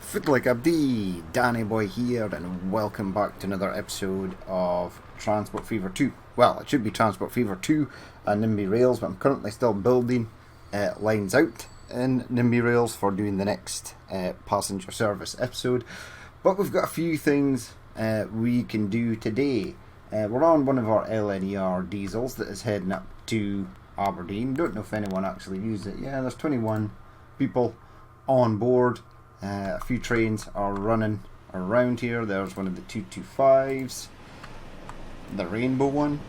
Foot like Abdi, Danny Boy here, and welcome back to another episode of Transport Fever 2. Well, it should be Transport Fever 2 and NIMBY Rails, but I'm currently still building lines out in NIMBY Rails for doing the next passenger service episode. But we've got a few things we can do today. We're on one of our LNER diesels that is heading up to Aberdeen. Don't know if anyone actually used it. Yeah, there's 21 people on board. A few trains are running around here. There's one of the 225s, the rainbow one.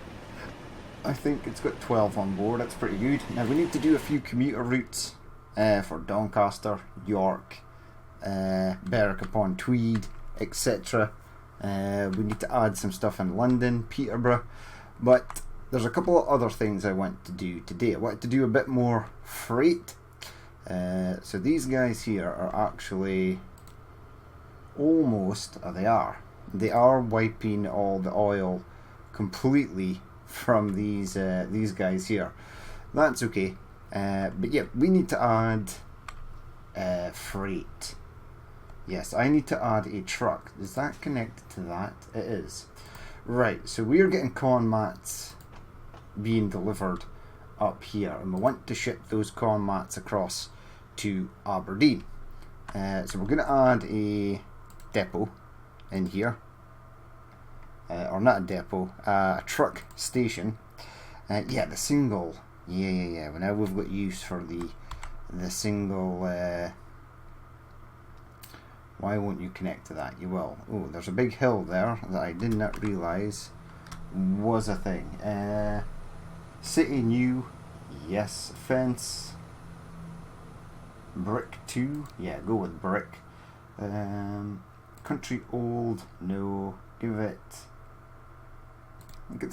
I think it's got 12 on board. That's pretty good. Now we need to do a few commuter routes for Doncaster, York, Berwick upon Tweed, etc. We need to add some stuff in London, Peterborough, but there's a couple of other things I want to do today. I want to do a bit more freight. So these guys here are actually almost, they are wiping all the oil completely from these guys here. That's okay, but yeah, we need to add freight. Yes, I need to add a truck. Is that connected to that? It is. Right, so we're getting corn mats being delivered up here, and we want to ship those corn mats across to Aberdeen. So we're going to add a depot in here, or not a depot, a truck station. Yeah, the single. Yeah. Well, now we've got use for the single. Why won't you connect to that? You will. Oh, there's a big hill there that I did not realise was a thing. City new. Yes. Fence. Brick 2, yeah, go with brick. Country old, no. Let's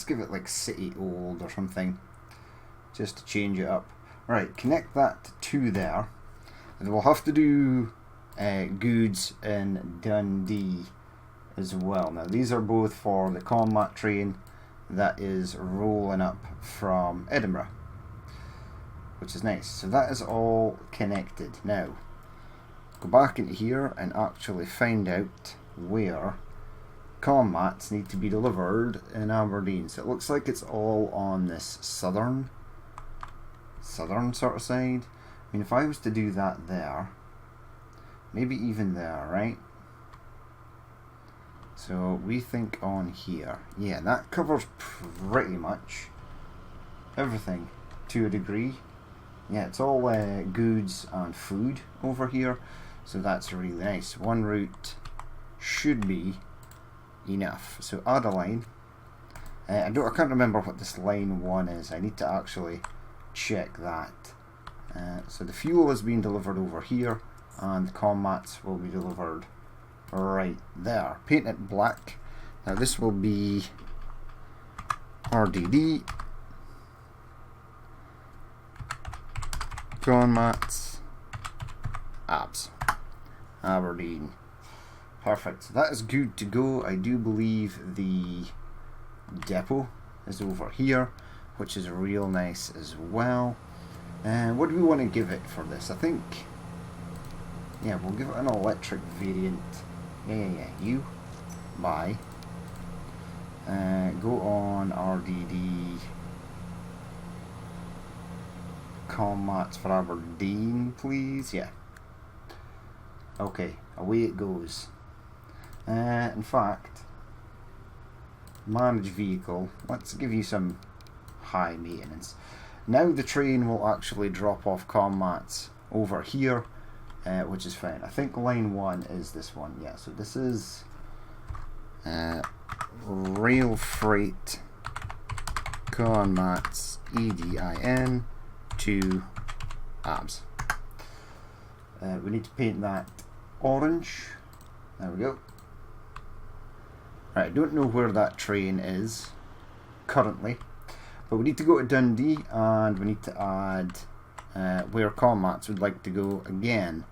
give it like city old or something, just to change it up. Right, connect that to there, and we'll have to do goods in Dundee as well. Now these are both for the combat train that is rolling up from Edinburgh, which is nice. So that is all connected. Now, go back into here and actually find out where commats need to be delivered in Aberdeen. So it looks like it's all on this southern sort of side. I mean, if I was to do that there, maybe even there, right? So we think on here. Yeah, that covers pretty much everything to a degree. Yeah, it's all goods and food over here, so that's really nice. One route should be enough. So add a line. I can't remember what this line 1 is. I need to actually check that. So the fuel is being delivered over here, and the commats will be delivered right there. Paint it black. Now this will be RDD. Mats, Aberdeen. Perfect. So that is good to go. I do believe the depot is over here, which is real nice as well. And what do we want to give it for this? I think, yeah, we'll give it an electric variant. Yeah. You buy. Go on RDD. Commats for Aberdeen, please. Yeah. Okay, away it goes. In fact, manage vehicle. Let's give you some high maintenance. Now the train will actually drop off commats over here, which is fine. I think line 1 is this one. Yeah. So this is rail freight commats EDIN. To abs. We need to paint that orange. There we go. Right, I don't know where that train is currently, but we need to go to Dundee, and we need to add where commats would like to go again.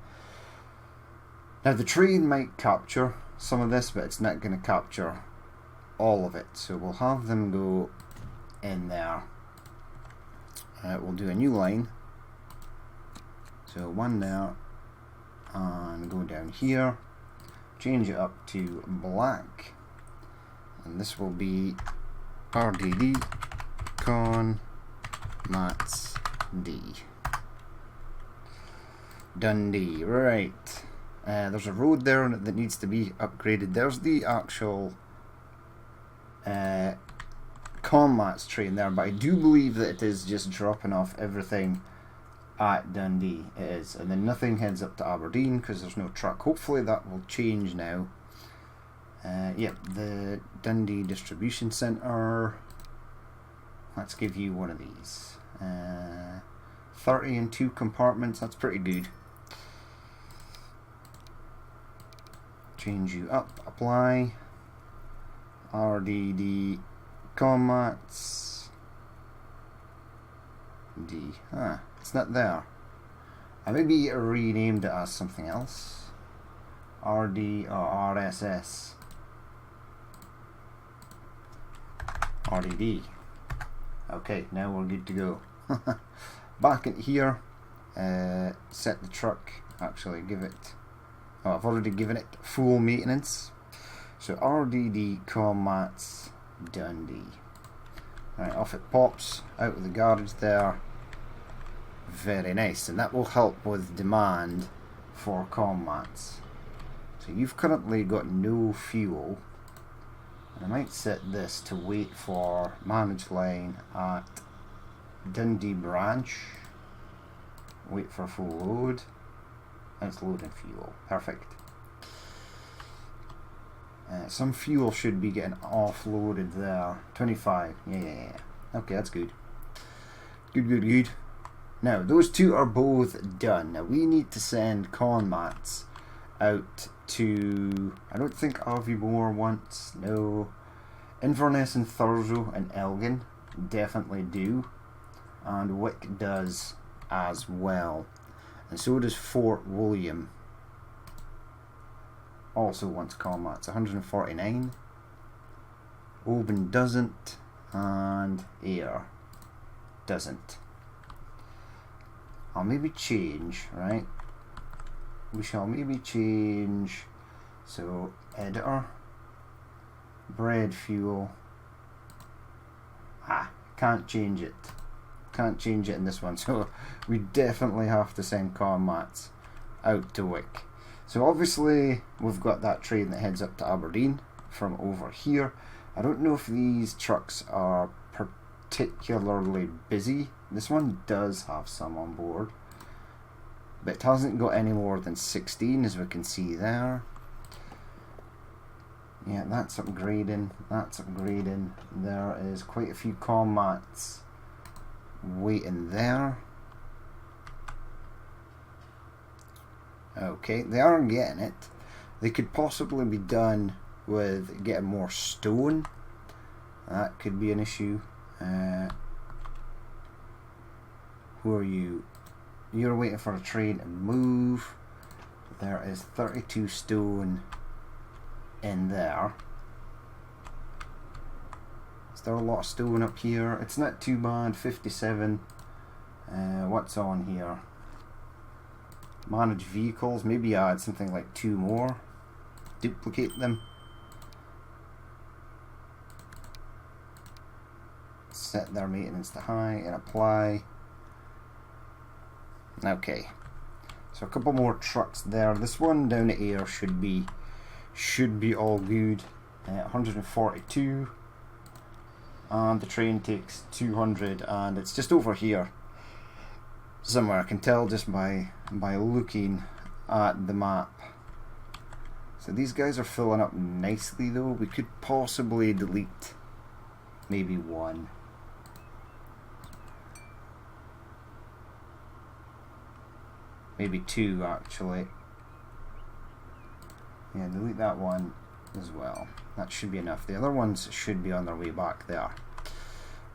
Now the train might capture some of this, but it's not going to capture all of it, so we'll have them go in there. We'll do a new line, so one there and go down here, change it up to black, and this will be RDD con mats D. Dundee. Right. There's a road there that needs to be upgraded. There's the actual Comats train there, but I do believe that it is just dropping off everything at Dundee. It is, and then nothing heads up to Aberdeen because there's no truck. Hopefully that will change now. Yep, the Dundee distribution centre. Let's give you one of these. 30 and 2 compartments, that's pretty good. Change you up, apply. RDD Comats D. Ah, it's not there. I maybe renamed it as something else. RD or RSS. RDD. Okay, now we're good to go. Back in here, set the truck, actually give it, oh, I've already given it full maintenance. So RDD Comats Dundee. Right, off it pops, out of the garage there. Very nice, and that will help with demand for Comats. So you've currently got no fuel. And I might set this to wait for manage line at Dundee branch. Wait for full load. And it's loading fuel. Perfect. Some fuel should be getting offloaded there. 25. Yeah. Okay, that's good. Good. Now, those two are both done. Now, we need to send Comats out to, I don't think Aviemore wants, no. Inverness and Thurso and Elgin definitely do, and Wick does as well, and so does Fort William. Also wants Comats, 149. Oban doesn't, and Ayr doesn't. I'll maybe change, right? We shall maybe change, so editor, bread fuel, can't change it in this one, so we definitely have to send Comats out to Wick. So obviously we've got that train that heads up to Aberdeen from over here. I don't know if these trucks are particularly busy. This one does have some on board, but it hasn't got any more than 16, as we can see there. Yeah, that's upgrading. There is quite a few Comats waiting there. Okay, they are getting it. They could possibly be done with getting more stone. That could be an issue. Who are you? You're waiting for a train to move. There is 32 stone in there. Is there a lot of stone up here? It's not too bad. 57. What's on here? Manage vehicles. Maybe add something like 2 more. Duplicate them. Set their maintenance to high and apply. Okay, so a couple more trucks there. This one down at Ayr should be all good. 142, and the train takes 200, and it's just over here somewhere. I can tell just by looking at the map. So these guys are filling up nicely though. We could possibly delete maybe one. Maybe 2 actually. Yeah, delete that one as well. That should be enough. The other ones should be on their way back there.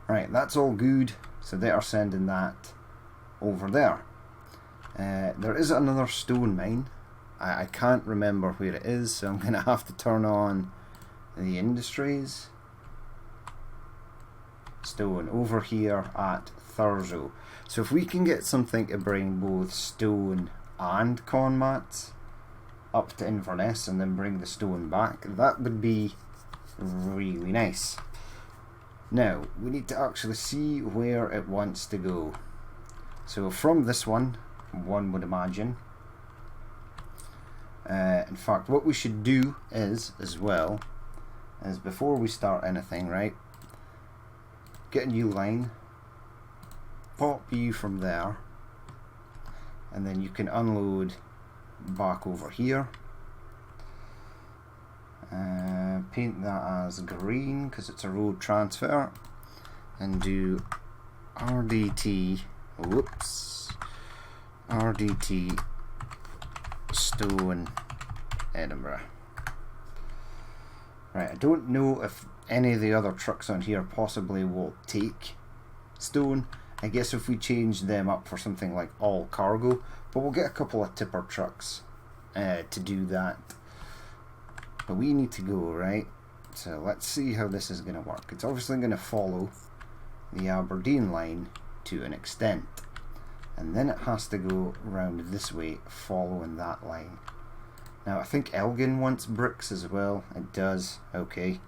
Right, that's all good. So they are sending that over there. There is another stone mine. I can't remember where it is, so I'm going to have to turn on the industries. Stone over here at Thurso. So if we can get something to bring both stone and Comats, up to Inverness and then bring the stone back, that would be really nice. Now, we need to actually see where it wants to go. So from this one would imagine. In fact, what we should do is, as well, is before we start anything, right, get a new line, pop you from there, and then you can unload back over here. Paint that as green because it's a road transfer, and do RDT, RDT Stone Edinburgh. Right, I don't know if any of the other trucks on here possibly will take stone. I guess if we change them up for something like all cargo, but we'll get a couple of tipper trucks to do that. But we need to go, right? So let's see how this is going to work. It's obviously going to follow the Aberdeen line to an extent, and then it has to go round this way following that line. Now I think Elgin wants bricks as well. It does. Okay.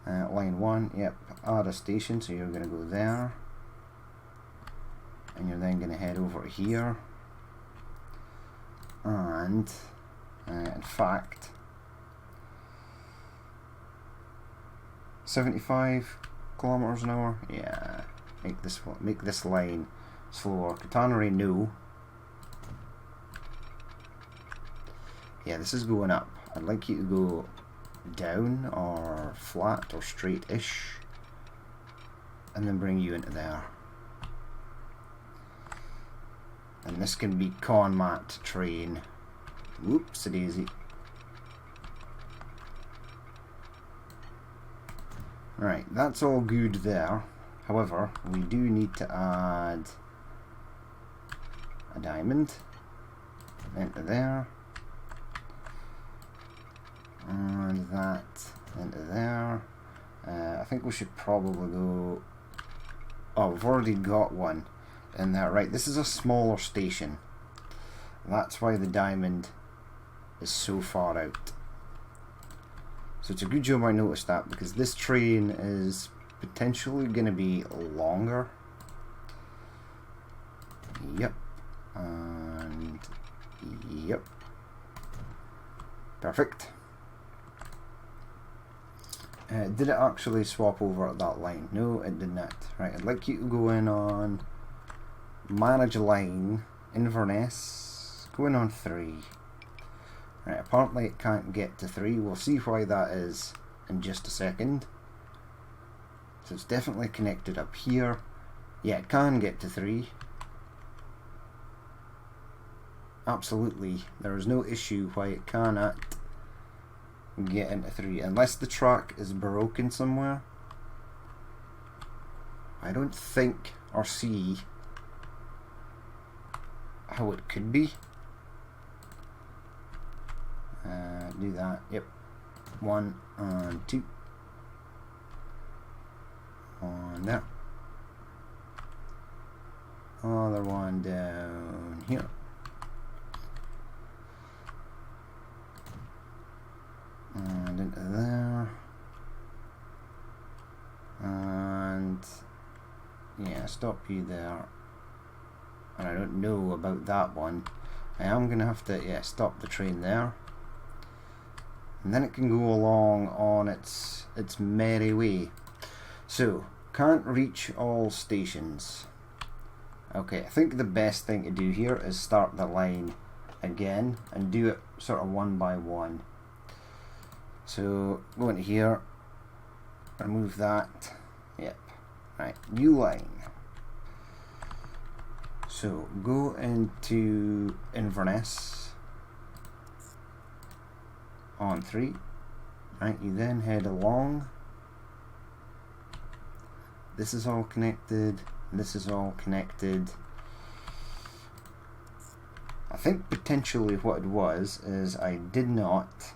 Line 1, yep, add a station, so you're going to go there, and you're then going to head over here, and in fact 75 kilometers an hour, yeah, make this line slower. Catenary, no. Yeah, this is going up. I'd like you to go down or flat or straight-ish, and then bring you into there. And this can be Conmat train. Whoops a daisy. Right, that's all good there. However, we do need to add a diamond into there, and that into there. I think we should probably go... Oh, we've already got one in there. Right, this is a smaller station. That's why the diamond is so far out. So it's a good job I noticed that, because this train is potentially going to be longer. Yep. And yep. Perfect. Did it actually swap over at that line? No, it did not. Right, I'd like you to go in on manage line, Inverness, go in on 3. Right, apparently it can't get to 3. We'll see why that is in just a second. So it's definitely connected up here. Yeah, it can get to 3. Absolutely, there is no issue why it cannot get into 3, unless the track is broken somewhere. I don't think or see how it could be. Do that. Yep. 1 and 2 on there. Other one down here. And into there. And yeah, stop you there. And I don't know about that one. I am going to have to, stop the train there. And then it can go along on its merry way. So, can't reach all stations. Okay, I think the best thing to do here is start the line again and do it sort of one by one. So, go into here, remove that. Yep. Right, new line. So, go into Inverness on 3. Right, you then head along. This is all connected. This is all connected. I think potentially what it was is I did not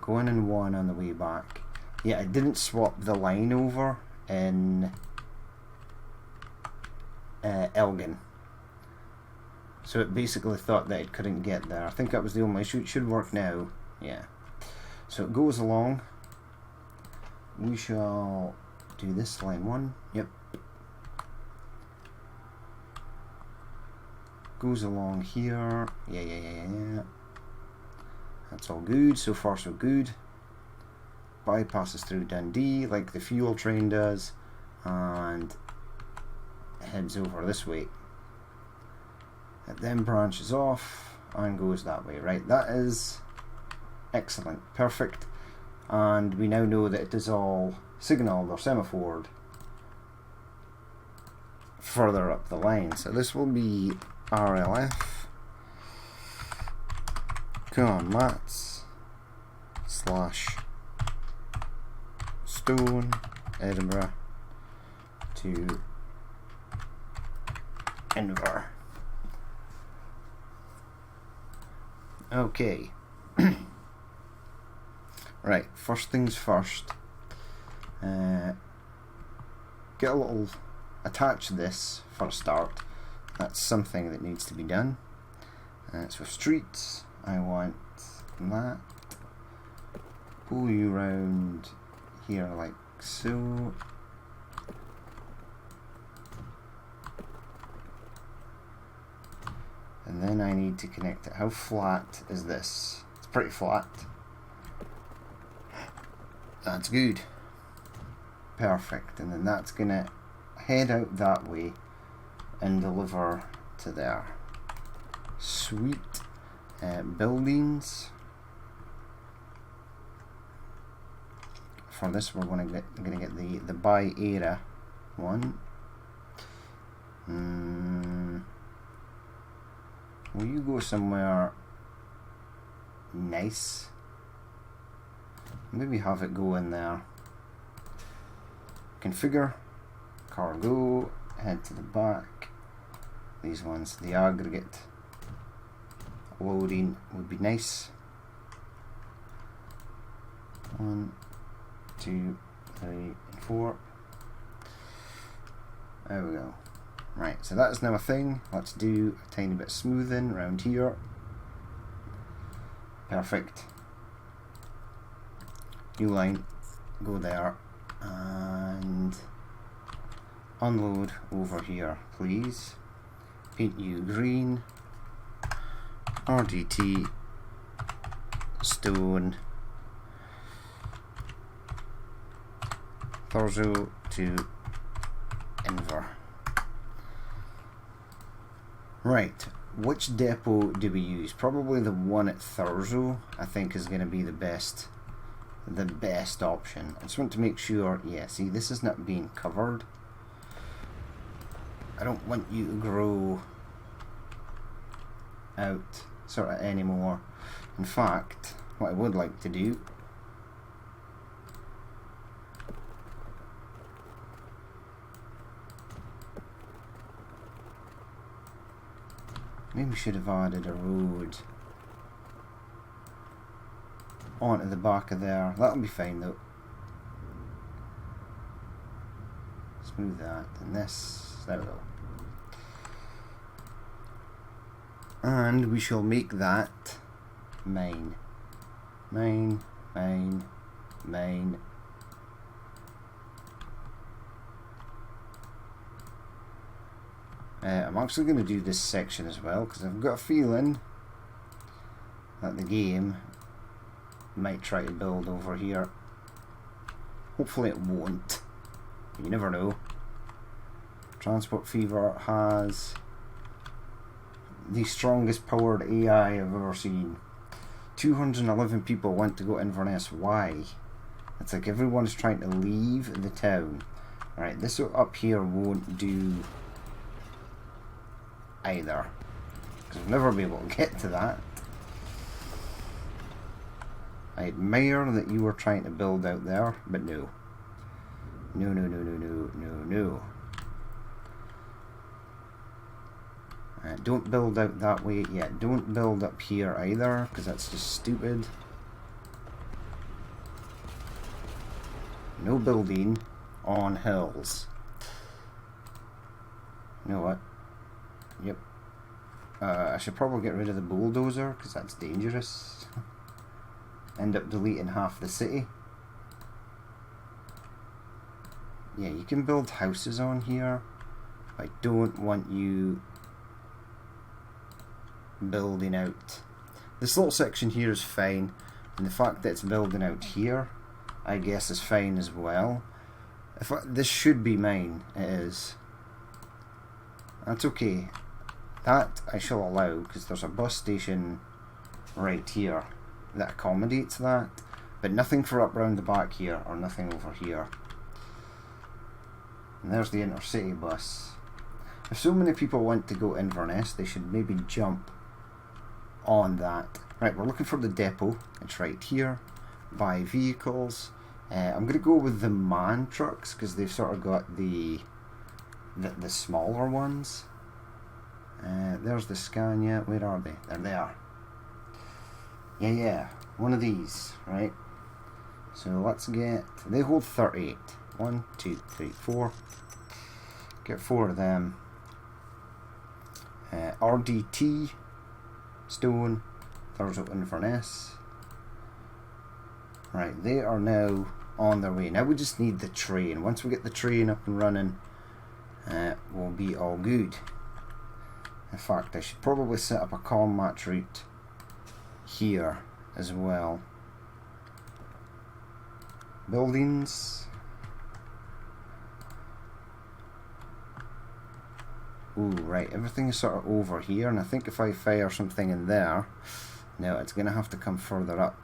going in 1 on the way back. Yeah, I didn't swap the line over in Elgin. So it basically thought that it couldn't get there. I think that was the only issue. It should work now. Yeah. So it goes along. We shall do this line 1. Yep. Goes along here. Yeah. That's all good. So far so good. Bypasses through Dundee like the fuel train does. And heads over this way. It then branches off and goes that way. Right, that is excellent. Perfect. And we now know that it is all signalled or semaphored further up the line. So this will be RLF. Come on, mats. / Stone, Edinburgh to Inver. Okay. Right, first things first. Get a little... attach this for a start. That's something that needs to be done. So streets, I want that. Pull you round here like so. And then I need to connect it. How flat is this? It's pretty flat. That's good. Perfect. And then that's gonna head out that way and deliver to there. Sweet. Buildings. For this we're gonna get the by era one. Will you go somewhere nice? Maybe have it go in there. Configure, cargo, head to the back. These ones, the aggregate loading would be nice. 1, 2, 3, and 4. There we go. Right, so that is now a thing. Let's do a tiny bit of smoothing around here. Perfect. New line, go there and unload over here, please. Paint you green. RDT stone Thurso to Inver. Right, which depot do we use? Probably the one at Thurso, I think, is going to be the best option. I just want to make sure, yeah, see, this is not being covered. I don't want you to grow out sort of anymore. In fact, what I would like to do maybe we should have added a road onto the back of there. That'll be fine though. Smooth that and this. There we go. And we shall make that main. Main. I'm actually going to do this section as well because I've got a feeling that the game might try to build over here. Hopefully it won't. You never know. Transport Fever has the strongest powered AI I've ever seen. 211 people went to go to Inverness. Why? It's like everyone's trying to leave the town. Right, this up here won't do either, because we'll never be able to get to that. I admire that you were trying to build out there, but no. No. Don't build out that way yet. Don't build up here either, because that's just stupid. No building on hills. You know what? Yep. I should probably get rid of the bulldozer, because that's dangerous. End up deleting half the city. Yeah, you can build houses on here. I don't want you building out. This little section here is fine, and the fact that it's building out here, I guess, is fine as well. This should be mine. It is. That's okay. That I shall allow, because there's a bus station right here that accommodates that, but nothing for up round the back here, or nothing over here. And there's the intercity bus. If so many people want to go Inverness, they should maybe jump on that. Right, we're looking for the depot. It's right here. Buy vehicles. I'm going to go with the MAN trucks, because they've sort of got the smaller ones. There's the Scania. Where are they? There they are. Yeah, one of these, right? So let's get, they hold 38. 1, 2, 3, 4. Get 4 of them. RDT, Stone, Thurso Inverness. Right, they are now on their way. Now we just need the train. Once we get the train up and running, we'll be all good. In fact, I should probably set up a combat route here as well. Buildings. Ooh, right, everything is sort of over here, and I think if I fire something in there, no, it's going to have to come further up.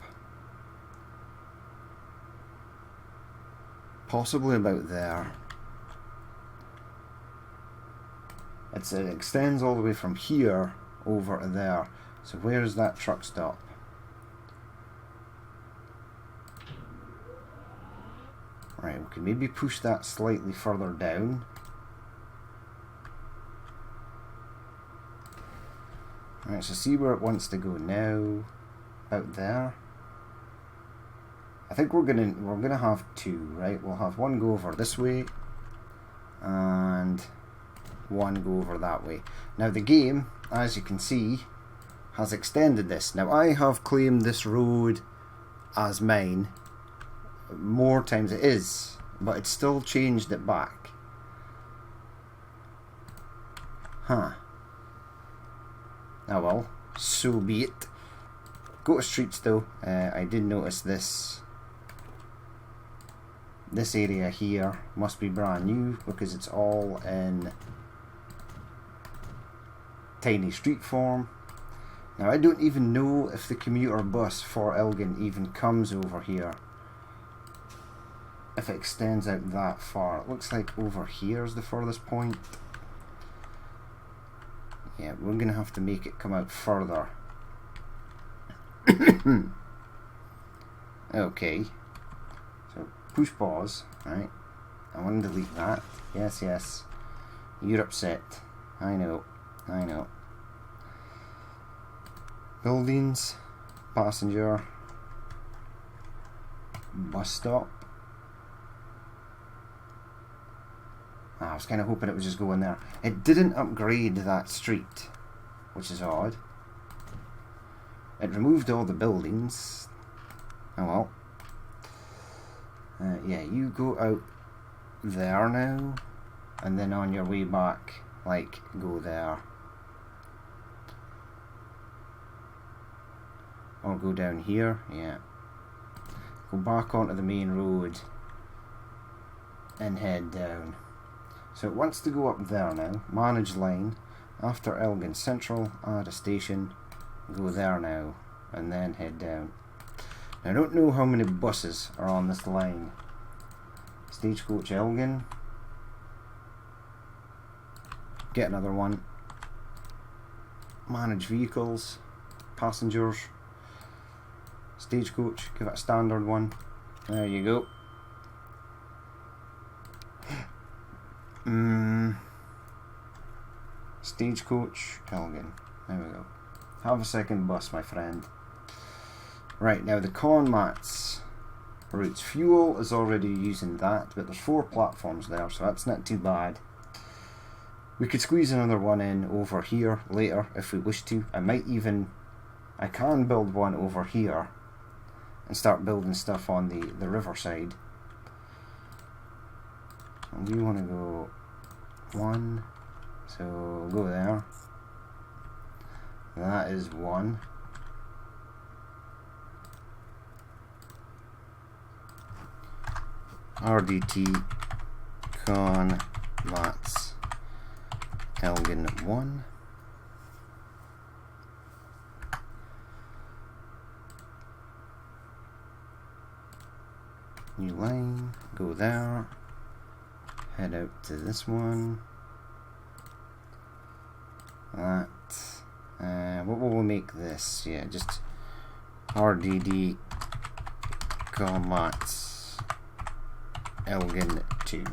Possibly about there. It extends all the way from here over to there. So where is that truck stop? Right, we can maybe push that slightly further down. Right, so see where it wants to go now. Out there. I think we're gonna have two, right? We'll have one go over this way and one go over that way. Now the game, as you can see, has extended this. Now I have claimed this road as mine more times it is, but it's still changed it back. Huh. Oh well, so be it. Go to streets though. I did notice this area here must be brand new because it's all in tiny street form. Now I don't even know if the commuter bus for Elgin even comes over here, if it extends out that far. It looks like over here is the furthest point. Yeah, we're gonna have to make it come out further. Okay, so push pause, right? I want to delete that. Yes, you're upset. I know. Buildings, passenger, bus stop. I was kind of hoping it would just go in there. It didn't upgrade that street, which is odd. It removed all the buildings. Oh well. Yeah, you go out there now, and then on your way back, like, go there. Or go down here, yeah. Go back onto the main road and head down. So it wants to go up there now. Manage line. After Elgin Central, add a station. Go there now, and then head down. Now, I don't know how many buses are on this line. Stagecoach Elgin. Get another one. Manage vehicles. Passengers. Stagecoach. Give it a standard one. There you go. Stagecoach Elgin. There we go. Have a second bus, my friend. Right, now the corn mats routes. Fuel is already using that, but there's 4 platforms there, so that's not too bad. We could squeeze another one in over here later if we wish to. I can build one over here and start building stuff on the riverside. And we want to go 1, so go there. That is 1. RDT con mats Elgin 1. New line, go there, head out to this one. That, what will we make this? Yeah, just RDD Comats Elgin 2.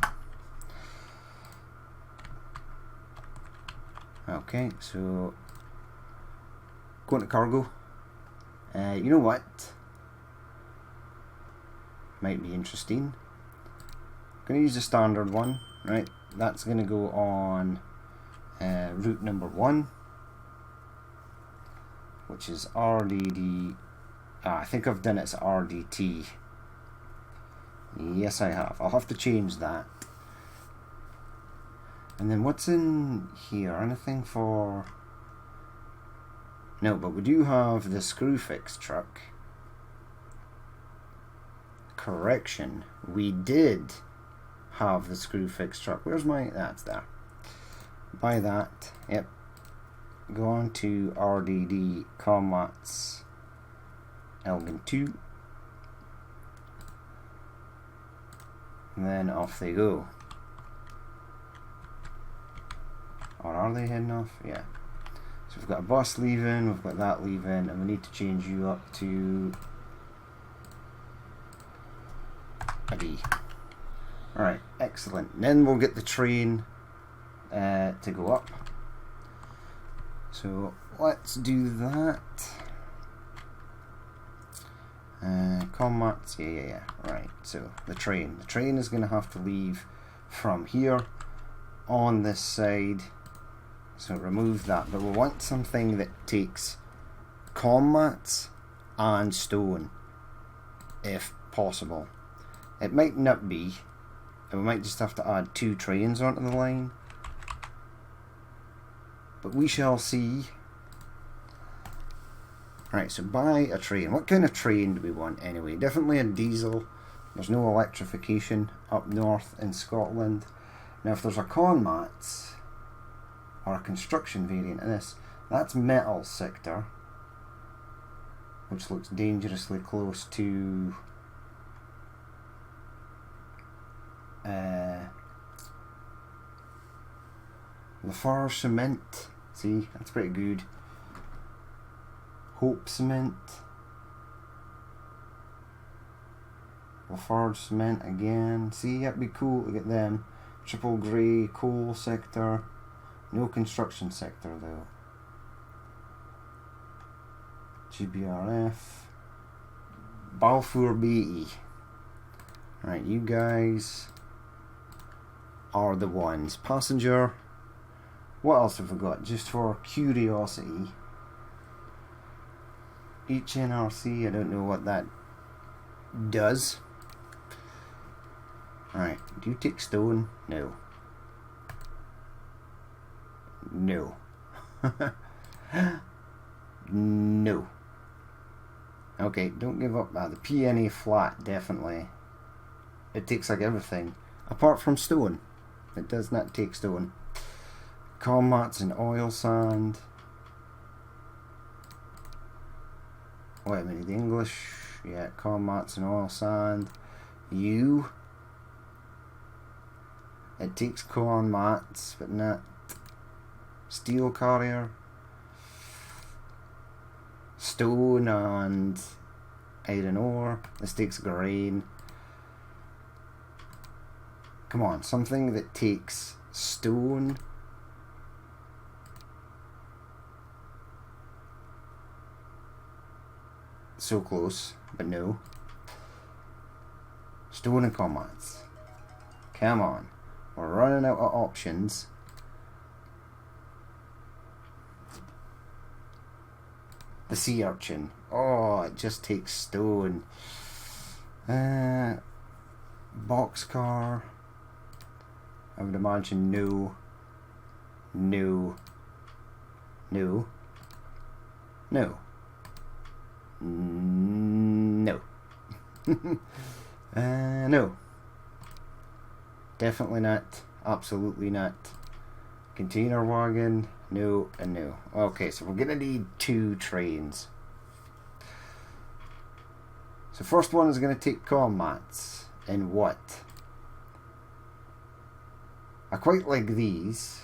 Okay, so going to cargo. You know what? Might be interesting. Going to use the standard one, right? That's going to go on route number 1, which is RDD. I think I've done it as RDT. Yes, I have. I'll have to change that. And then what's in here? Anything for... No, but we do have the screw fix truck. Correction. We did have the screw fix truck. Where's my... That's there. Buy that. Yep. Go on to RDD Comats Elgin 2. And then off they go. Or are they heading off? Yeah. So we've got a bus leaving, we've got that leaving, and we need to change you up to a D. Alright, excellent. And then we'll get the train to go up. So let's do that. Combats, yeah. Right, so the train. The train is going to have to leave from here on this side. So remove that, but we want something that takes commats and stone, if possible. It might not be, and we might just have to add 2 trains onto the line, but we shall see. Right, so buy a train. What kind of train do we want anyway? Definitely a diesel. There's no electrification up north in Scotland. Now if there's a commats or a construction variant of this, that's metal sector, which looks dangerously close to Lafarge Cement. See, that's pretty good. Hope Cement, Lafarge Cement again. See, that'd be cool to get them. Triple grey coal sector. No construction sector though. GBRF. Balfour Beatty. Right, you guys are the ones. Passenger. What else have we got? Just for curiosity. HNRC, I don't know what that does. Right, do you take stone? No. No. No. Okay, don't give up. The PNA flat, definitely. It takes like everything. Apart from stone. It does not take stone. Commats and oil sand. Wait a minute, the English. Yeah, commats and oil sand. You. It takes corn mats, but not steel carrier, stone and iron ore. This takes grain. Come on, something that takes stone. So close, but no. Stone and commats. Come on. We're running out of options. The sea urchin. Oh, it just takes stone. Boxcar. I would imagine no. No. No. No. No. No. Definitely not. Absolutely not. Container wagon. No and no. Okay, so we're gonna need 2 trains. So first one is gonna take commats. In what? I quite like these.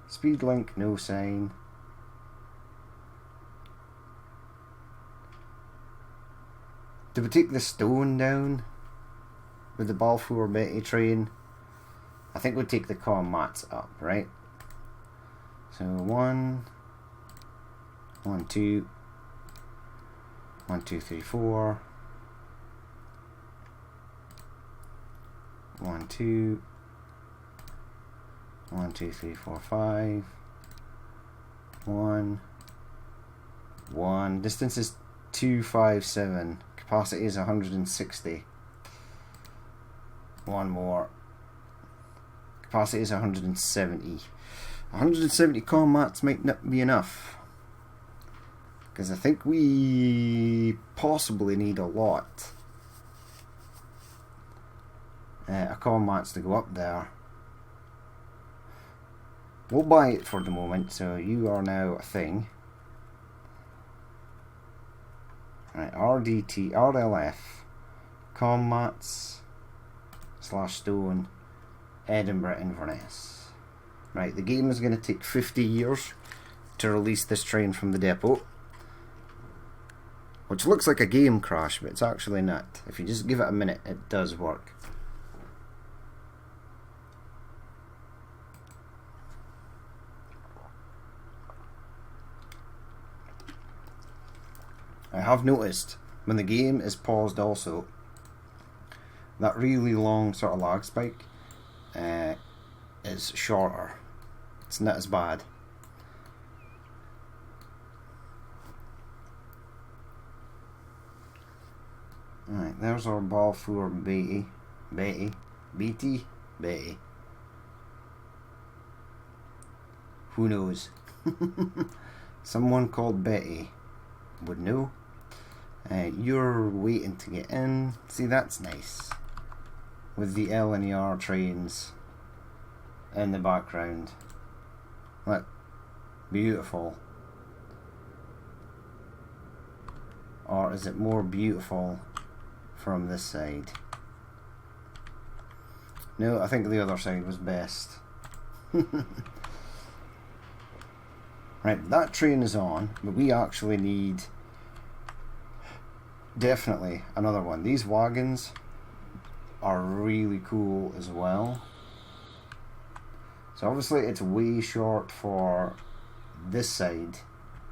Speed link, no sign. Do we take the stone down with the Balfour Betty train? I think we'll take the commats up, right? So 1, 1, 2, 1, 2, 3, 4, 1, 2, 1, 2, 3, 4, 5, 1, 1. Distance is 257. Capacity is 160. One more. Capacity is 170. 170 commats might not be enough, because I think we possibly need a lot of commats to go up there. We'll buy it for the moment, so you are now a thing. Right, RDT, RLF, commats / stone, Edinburgh, Inverness. Right, the game is going to take 50 years to release this train from the depot, which looks like a game crash, but it's actually not. If you just give it a minute, it does work. I have noticed when the game is paused also, that really long sort of lag spike is shorter. It's not as bad. Right, there's our Balfour Betty. Betty. Who knows? Someone called Betty would know. You're waiting to get in. See, that's nice, with the L and the R trains in the background. Look, beautiful. Or is it more beautiful from this side? No, I think the other side was best. Right, that train is on, but we actually need definitely another one. These wagons are really cool as well. So obviously it's way short for this side,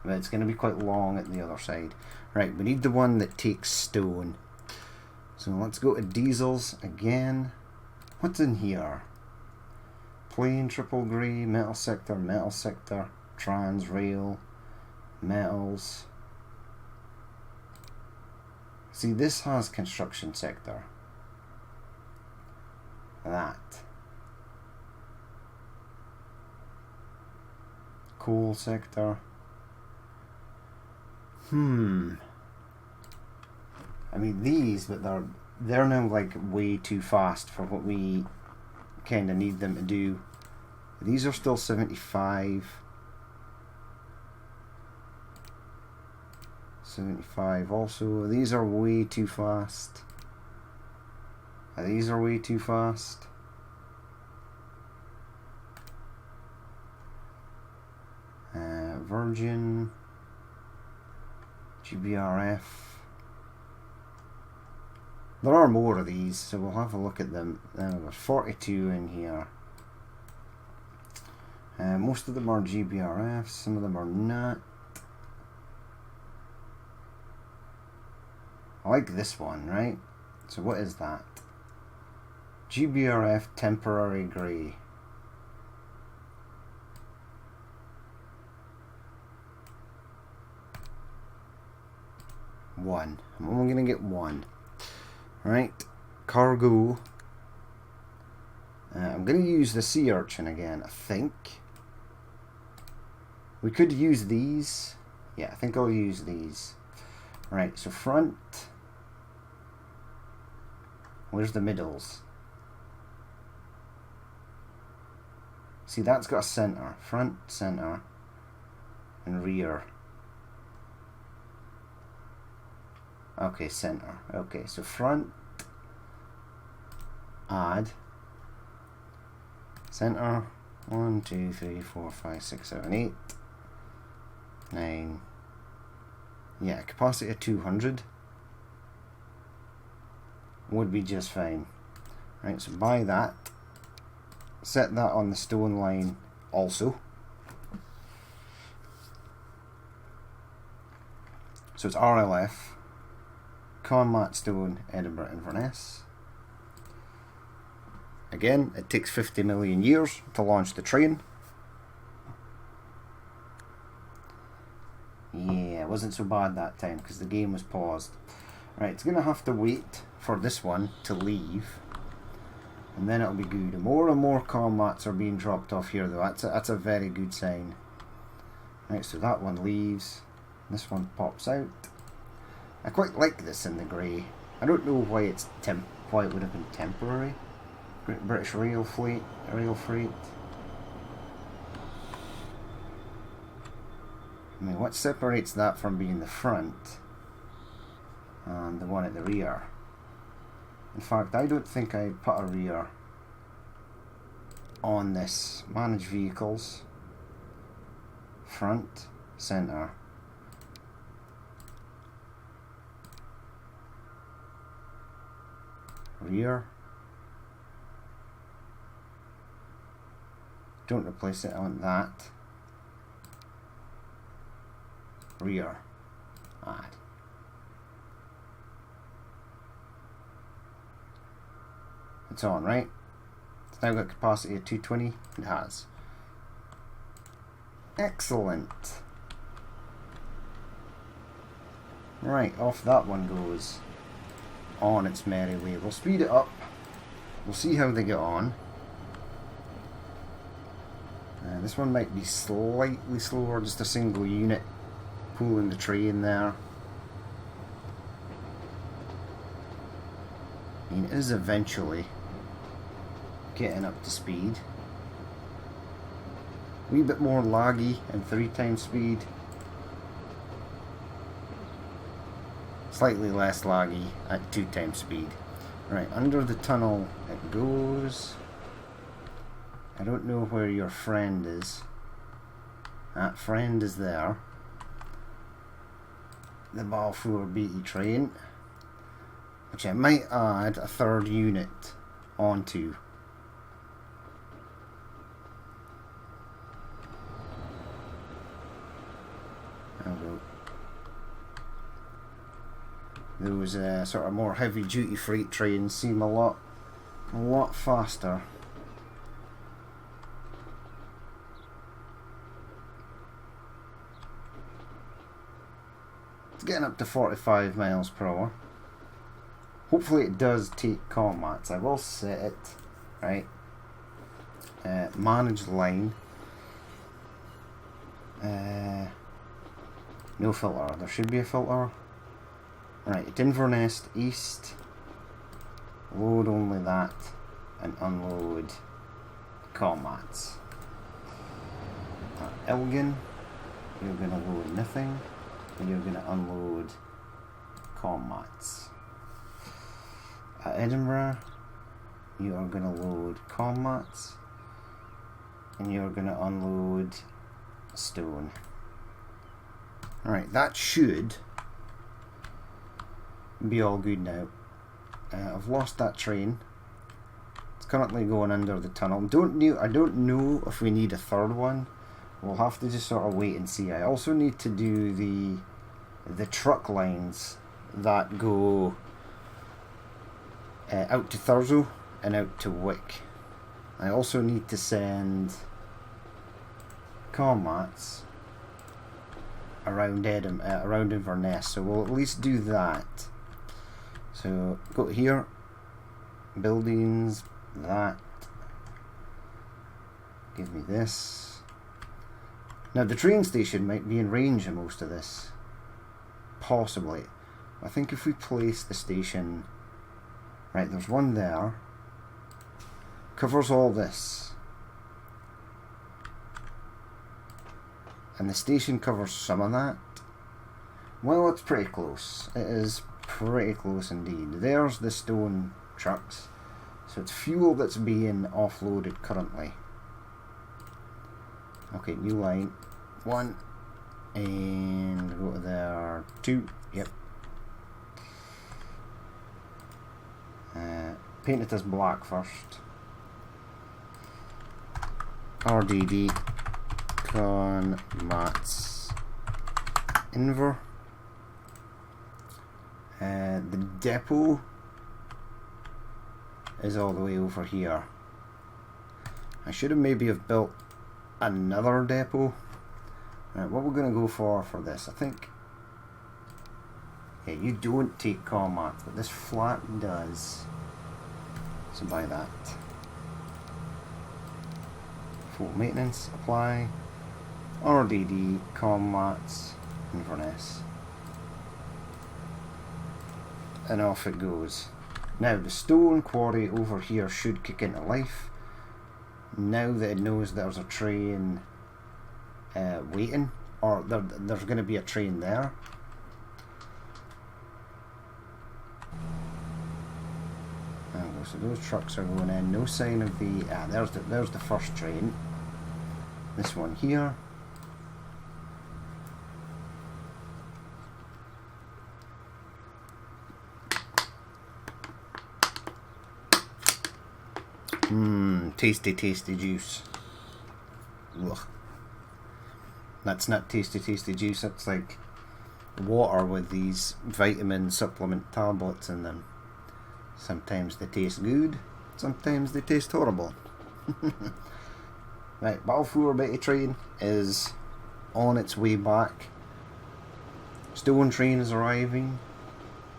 but it's going to be quite long at the other side. Right, we need the one that takes stone. So let's go to diesels again. What's in here? Plain, triple grey, metal sector, trans, rail, metals. See, this has construction sector. That. Coal sector. I mean these, but they're now like way too fast for what we kind of need them to do. These are still 75. 75 also. These are way too fast. These are way too fast. Virgin, GBRF. There are more of these, so we'll have a look at them. There's 42 in here. Most of them are GBRF, some of them are not. I like this one, right? So what is that? GBRF temporary grey. one. I'm only going to get one. Right, cargo. I'm going to use the sea urchin again, I think. We could use these. Yeah, I think I'll use these. Right, so front. Where's the middles? See, that's got a center. Front, center, and rear. Okay, center. Okay, so front, add, center, 1, 2, 3, 4, 5, 6, 7, 8, 9. Yeah, capacity of 200 would be just fine. Right, so buy that. Set that on the stone line also. So it's RLF, Conmat Stone, Edinburgh Inverness. Again, it takes 50 million years to launch the train. Yeah, it wasn't so bad that time because the game was paused. Right, it's going to have to wait for this one to leave. And then it'll be good. More and more commats are being dropped off here though. That's a very good sign. Right, so that one leaves. This one pops out. I quite like this in the grey. I don't know why it's why it would have been temporary. Great British Rail Freight. I mean, what separates that from being the front and the one at the rear? In fact, I don't think I put a rear on this. Manage vehicles, front, center, rear. Don't replace it on that. Rear, add. It's on, right? It's now got capacity of 220. It has. Excellent. Right, off that one goes on its merry way. We'll speed it up. We'll see how they get on. This one might be slightly slower, just a single unit pulling the train there. I mean, it is eventually getting up to speed. A wee bit more laggy and 3 times speed. Slightly less laggy at 2 times speed. Right, under the tunnel it goes. I don't know where your friend is. That friend is there. The Balfour Beatty train, which I might add a 3rd unit onto. There we go. Those sort of more heavy duty freight trains seem a lot faster. It's getting up to 45 miles per hour. Hopefully it does take commats. I will set it, right? Manage line. No filter. There should be a filter. Right, Inverness East. Load only that and unload commats. Elgin, you're going to load nothing. And you're going to unload commats. At Edinburgh, you are going to load commats. And you're going to unload stone. Alright, that should be all good now. I've lost that train. It's currently going under the tunnel. I don't know if we need a 3rd one. We'll have to just sort of wait and see. I also need to do the truck lines that go out to Thurso and out to Wick. I also need to send commats around around Inverness, so we'll at least do that. So go here, buildings, that, give me this. Now the train station might be in range of most of this, possibly. I think if we place the station, right, there's one there, covers all this, and the station covers some of that. Well, it's pretty close. It is pretty close indeed. There's the stone trucks, so it's fuel that's being offloaded currently. Okay, new line 1, and go to there 2. Yep. Paint it as black first. RDD con mats inver. The depot is all the way over here. I should have maybe have built another depot. Right, what we're going to go for this, I think. Yeah, you don't take commats, but this flat does. So buy that. Full maintenance, apply. RDD, commats, Inverness. And off it goes. Now the stone quarry over here should kick into life. Now that it knows there's a train waiting, or there's going to be a train there. So those trucks are going in. No sign of the there's the first train. This one here. Tasty juice. Ugh. That's not tasty juice, that's like water with these vitamin supplement tablets in them. Sometimes they taste good, sometimes they taste horrible. Right, Balfour Betty train is on its way back. Stone train is arriving,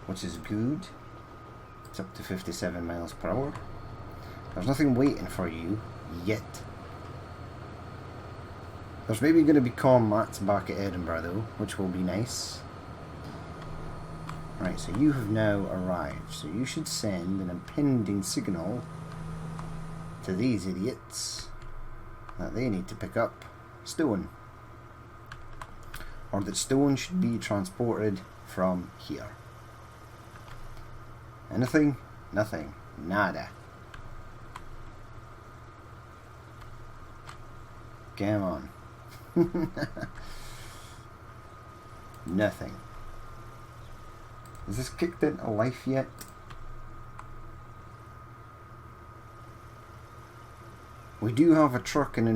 which is good. It's up to 57 miles per hour. There's nothing waiting for you yet. There's maybe going to be commats back at Edinburgh though, which will be nice. Right, so you have now arrived, so you should send an impending signal to these idiots that they need to pick up stone, or that stone should be transported from here. Anything? Nothing. Nada. Come on. Nothing. Is this kicked into life yet? We do have a truck in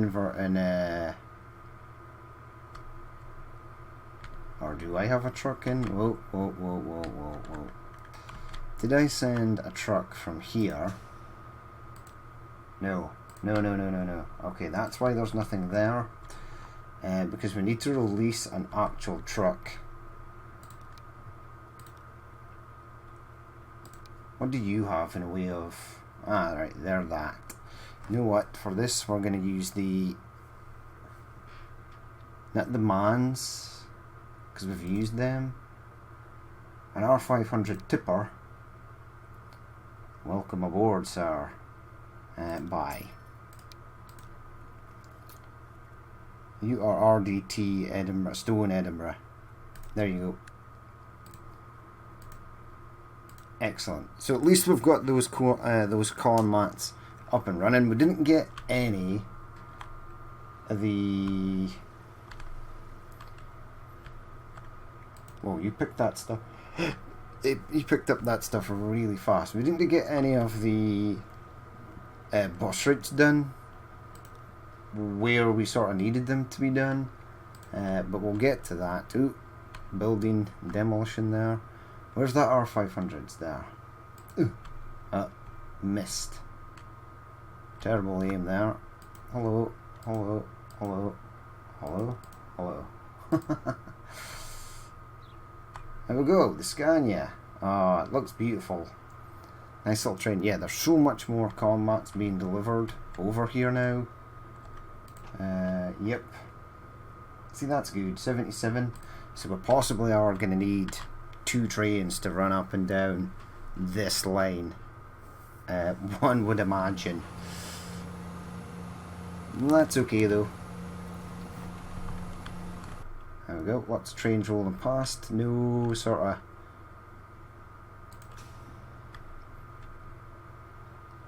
or do I have a truck in? Whoa. Did I send a truck from here? No. Okay, that's why there's nothing there. Because we need to release an actual truck. What do you have in a way of... Ah, right, there, that. You know what, for this we're going to use the... Not the Mans, because we've used them. An R500 tipper. Welcome aboard, sir. Bye. You are RDT Edinburgh, Stone Edinburgh. There you go. Excellent. So at least we've got those corn mats up and running. We didn't get any of the... Whoa, you picked that stuff. You picked up that stuff really fast. We didn't get any of the bus routes done where we sort of needed them to be done. But we'll get to that. Ooh, building demolition there. Where's that R500s there? Ooh. Missed. Terrible aim there. Hello. There we go, the Scania. Ah, it looks beautiful. Nice little train. Yeah, there's so much more combats being delivered over here now. Yep. See, that's good. 77. So we possibly are going to need 2 trains to run up and down this line. One would imagine. That's okay though. There we go. Lots of trains rolling past. No sort of...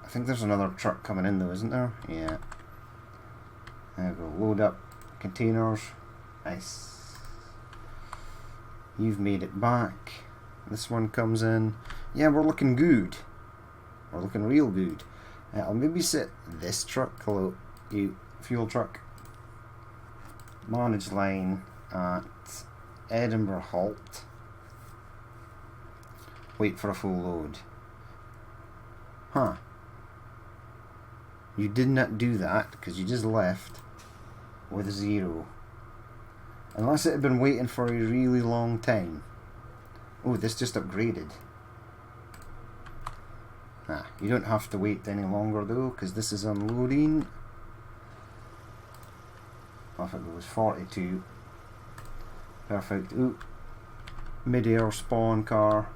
I think there's another truck coming in though, isn't there? Yeah. There we go. Load up containers. Nice. You've made it back. This one comes in. Yeah, we're looking good. We're looking real good. I'll maybe set this truck. Hello, you fuel truck. Manage line at Edinburgh halt. Wait for a full load. Huh. You did not do that because you just left with a 0. Unless it had been waiting for a really long time. Oh, this just upgraded. Ah, you don't have to wait any longer though, because this is unloading. Off it goes, 42. Perfect. Ooh. Mid-air spawn car.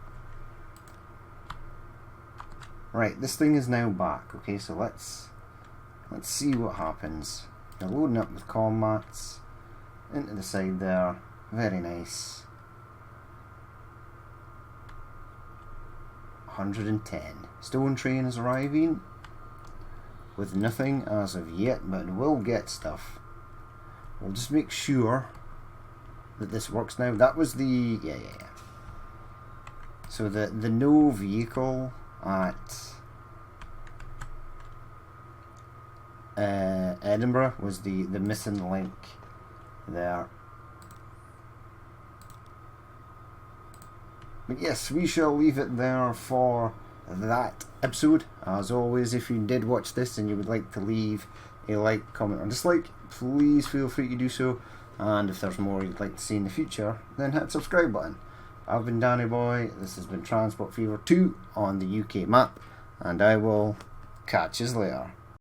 Right, this thing is now back. Okay, so let's see what happens. You're loading up with combats. Into the side there. Very nice. 110. Stone train is arriving with nothing as of yet, but we'll get stuff. We'll just make sure that this works now. That was the... yeah. So the no vehicle at Edinburgh was the missing link there. But yes, we shall leave it there for that episode. As always, if you did watch this and you would like to leave a like, comment or dislike, please feel free to do so. And if there's more you'd like to see in the future, then hit the subscribe button. I've been Danny Boy, this has been Transport Fever 2 on the UK map, and I will catch you later.